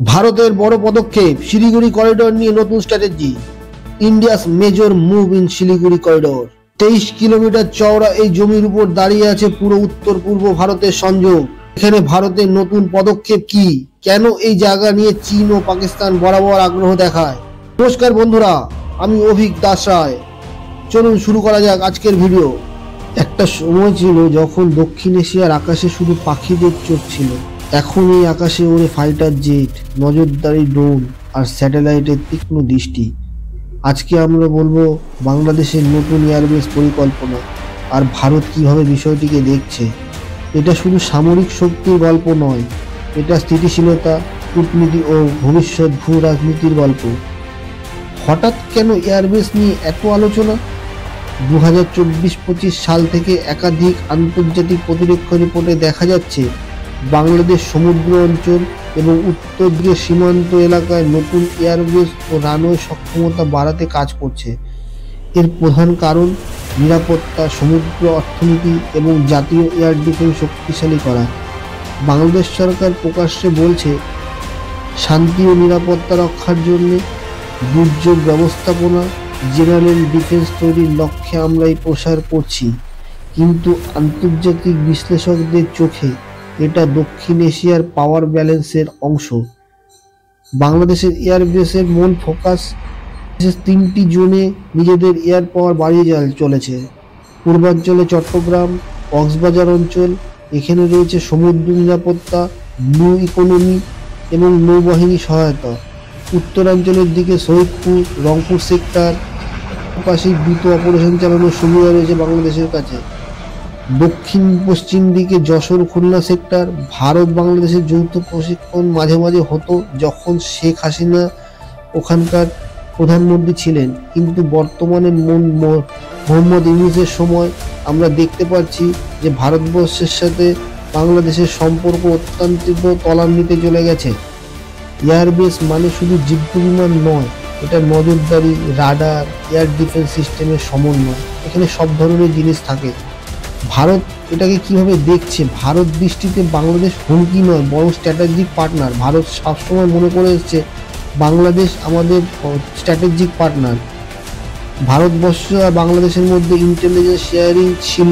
ভারতের বড় পদক্ষেপ, শিলিগুড়ি করিডোর নিয়ে নতুন strategy. India's major move in Siliguri corridor. 23 kilometre চওড়া এই জমির উপর দাঁড়িয়ে আছে পুরো উত্তর পূর্ব ভারতের সংযোগ। এখানে ভারতের নতুন পদক্ষেপ কি, কেন এই জায়গা নিয়ে চীন ও পাকিস্তান বরাবর আগ্রহ দেখায়? নমস্কার বন্ধুরা, আমি অভিক দাস রায়। চলুন শুরু করা যাক আজকের ভিডিও। একটা সময় ছিল যখন দক্ষিণ এশিয়ার আকাশে শুধু পাখিদের চোখ ছিল। এখন এই আকাশে ওড়ে ফাইটার জেট, নজরদারি ড্রোন আর স্যাটেলাইটের তীক্ষ্ণ দৃষ্টি। আজকে আমরা বলবো বাংলাদেশের নতুন এয়ারবেস পরিকল্পনা আর ভারত কিভাবে বিষয়টিকে দেখছে। এটা শুধু সামরিক শক্তির গল্প নয়, এটা স্থিতিশীলতা, কূটনীতি ও ভবিষ্যৎ ভূ রাজনীতির গল্প। হঠাৎ কেন এয়ারবেস নিয়ে এত আলোচনা? 2024-25 সাল থেকে একাধিক আন্তর্জাতিক প্রতিরক্ষা রিপোর্টে দেখা যাচ্ছে বাংলাদেশ সমুদ্র অঞ্চল এবং উত্তর দিকের সীমান্ত এলাকায় নতুন এয়ারবেস ও রানওয়ে সক্ষমতা বাড়াতে কাজ করছে। এর প্রধান কারণ নিরাপত্তা, সমুদ্র অর্থনীতি এবং জাতীয় এয়ার ডিফেন্স শক্তিশালী করা। বাংলাদেশ সরকার প্রকাশ্যে বলছে শান্তি ও নিরাপত্তা রক্ষার জন্য দুর্যোগ ব্যবস্থাপনা, জেনারেল ডিফেন্স তৈরির লক্ষ্যে আমরা এই প্রসার করছি। কিন্তু আন্তর্জাতিক বিশ্লেষকদের চোখে এটা দক্ষিণ এশিয়ার পাওয়ার ব্যালেন্সের অংশ। বাংলাদেশের এয়ারবেসের মূল ফোকাস তিনটি জোনে নিজেদের এয়ার পাওয়ার বাড়িয়ে চলেছে। পূর্বাঞ্চলে চট্টগ্রাম, কক্সবাজার অঞ্চল, এখানে রয়েছে সমুদ্র নিরাপত্তা, ব্লু ইকোনমি এবং নৌবাহিনী সহায়তা। উত্তরাঞ্চলের দিকে শহীদপুর, রংপুর সেক্টর, পাশে দ্রুত অপারেশন চালানোর সুবিধা রয়েছে বাংলাদেশের কাছে। দক্ষিণ পশ্চিম দিকে যশোর, খুলনা সেক্টর। ভারত বাংলাদেশের যৌথ প্রশিক্ষণ মাঝে মাঝে হতো যখন শেখ হাসিনা ওখানকার প্রধানমন্ত্রী ছিলেন, কিন্তু বর্তমানে মোহাম্মদ ইউনূসের সময় আমরা দেখতে পাচ্ছি যে ভারতবর্ষের সাথে বাংলাদেশের সম্পর্ক অত্যন্ত তলান্নিতে চলে গেছে। এয়ারবেস মানে শুধু যুদ্ধ বিমান নয়, এটা নজরদারি, রাডার, এয়ার ডিফেন্স সিস্টেমের সমন্বয়। এখানে সব ধরনের জিনিস থাকে। ভারত এটাকে কিভাবে দেখছে? ভারত দৃষ্টিতে বাংলাদেশ হুমকি নয়, বরং স্ট্র্যাটেজিক পার্টনার। ভারত সবসময় মনে করে এসছে বাংলাদেশ আমাদের স্ট্র্যাটেজিক পার্টনার। ভারতবর্ষ আর বাংলাদেশের মধ্যে ইন্টেলিজেন্স শেয়ারিং ছিল,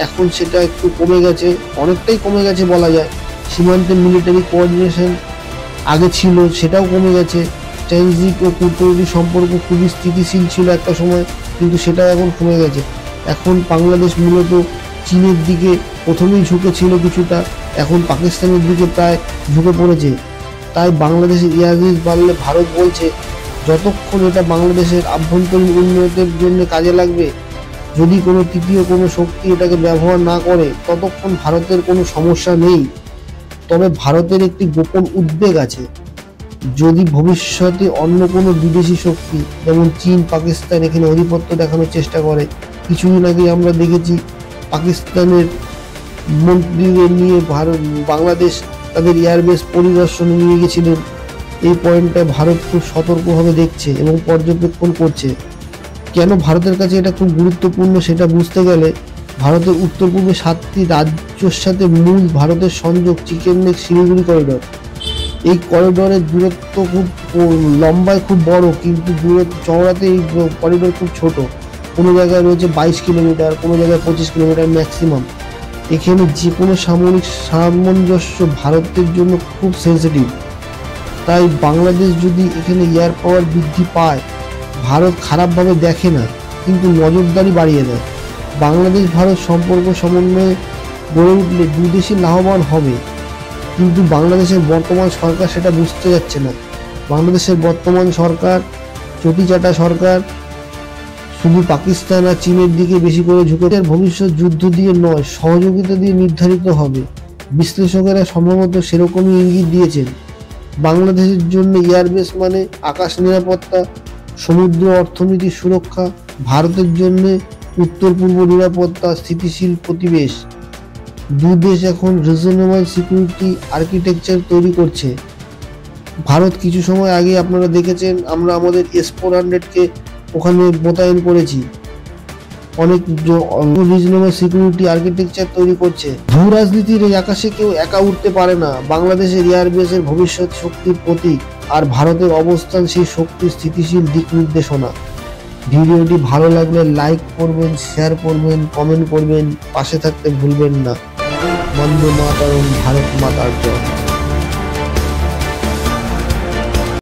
এখন সেটা একটু কমে গেছে, অনেকটাই কমে গেছে বলা যায়। সীমান্তে মিলিটারি কোঅর্ডিনেশন আগে ছিল, সেটাও কমে গেছে। ট্রানজিট ও কূটনৈতিক সম্পর্ক খুবই স্থিতিশীল ছিল একটা সময়, কিন্তু সেটাও এখন কমে গেছে। এখন বাংলাদেশ মূলত চীনের দিকে প্রথমেই ঝুঁকেছিল কিছুটা, এখন পাকিস্তানের দিকে প্রায় ঝুঁকে পড়েছে। তাই বাংলাদেশের এয়ারবেস বাড়লে ভারত বলছে যতক্ষণ এটা বাংলাদেশের আভ্যন্তরীণ উন্নয়নের জন্য কাজে লাগবে, যদি কোনো তৃতীয় কোনো শক্তি এটাকে ব্যবহার না করে, ততক্ষণ ভারতের কোনো সমস্যা নেই। তবে ভারতের একটি গোপন উদ্বেগ আছে, যদি ভবিষ্যতে অন্য কোনো বিদেশি শক্তি যেমন চীন, পাকিস্তান এখানে আধিপত্য দেখানোর চেষ্টা করে। কিছুদিন আগে আমরা দেখেছি পাকিস্তানের মন্ত্রীদের নিয়ে বাংলাদেশ তাদের এয়ারবেস পরিদর্শনে নিয়ে গেছিলেন। এই পয়েন্টটা ভারত খুব সতর্কভাবে দেখছে এবং পর্যবেক্ষণ করছে। কেন ভারতের কাছে এটা খুব গুরুত্বপূর্ণ সেটা বুঝতে গেলে ভারতের উত্তর পূর্বে 7টি রাজ্যের সাথে মূল ভারতের সংযোগ চিকেন নেক শিলিগুড়ি করিডোর। এই করিডোরের দূরত্ব খুব লম্বায় খুব বড়, কিন্তু চওড়াতে এই করিডোর খুব ছোট। কোনো জায়গায় রয়েছে 22 কিলোমিটার, কোনো জায়গায় 25 কিলোমিটার ম্যাক্সিমাম। এখানে যে কোনো সামরিক সামঞ্জস্য ভারতের জন্য খুব সেন্সিটিভ। তাই বাংলাদেশ যদি এখানে এয়ার পাওয়ার বৃদ্ধি পায়, ভারত খারাপভাবে দেখে না, কিন্তু নজরদারি বাড়িয়ে দেয়। বাংলাদেশ ভারত সম্পর্ক সমন্বয়ে গড়ে উঠলে দুই দেশই লাভবান হবে, কিন্তু বাংলাদেশের বর্তমান সরকার সেটা বুঝতে যাচ্ছে না। বাংলাদেশের বর্তমান সরকার চটিচাটা সরকার, শুধু পাকিস্তান আর চীনের দিকে বেশি করে ঝুঁকে। ভবিষ্যৎ যুদ্ধ দিয়ে নয়, সহযোগিতা দিয়ে নির্ধারিত হবে। বিশ্লেষকেরা সম্ভবত সেরকমই ইঙ্গিত দিয়েছেন। বাংলাদেশের জন্য এয়ারবেস মানে আকাশ নিরাপত্তা, সমুদ্র অর্থনীতির সুরক্ষা। ভারতের জন্য উত্তর পূর্ব নিরাপত্তা, স্থিতিশীল প্রতিবেশ। দুই দেশ এখন রিজনেবল সিকিউরিটি আর্কিটেকচার তৈরি করছে। ভারত কিছু সময় আগে আপনারা দেখেছেন আমরা আমাদের S-400কে ওখানে মোতায়েন করেছি। অনেক রিজনেবল সিকিউরিটি আর্কিটেকচার তৈরি করছে। ভূ রাজনীতির এই আকাশে কেউ একা উঠতে পারে না। বাংলাদেশের এয়ারবেসের ভবিষ্যৎ শক্তির প্রতীক, আর ভারতের অবস্থান সেই শক্তির স্থিতিশীল দিক নির্দেশনা। ভিডিওটি ভালো লাগলে লাইক করবেন, শেয়ার করবেন, কমেন্ট করবেন, পাশে থাকতে ভুলবেন না। বন্দে মাতরম, ভারত মাতার জয়।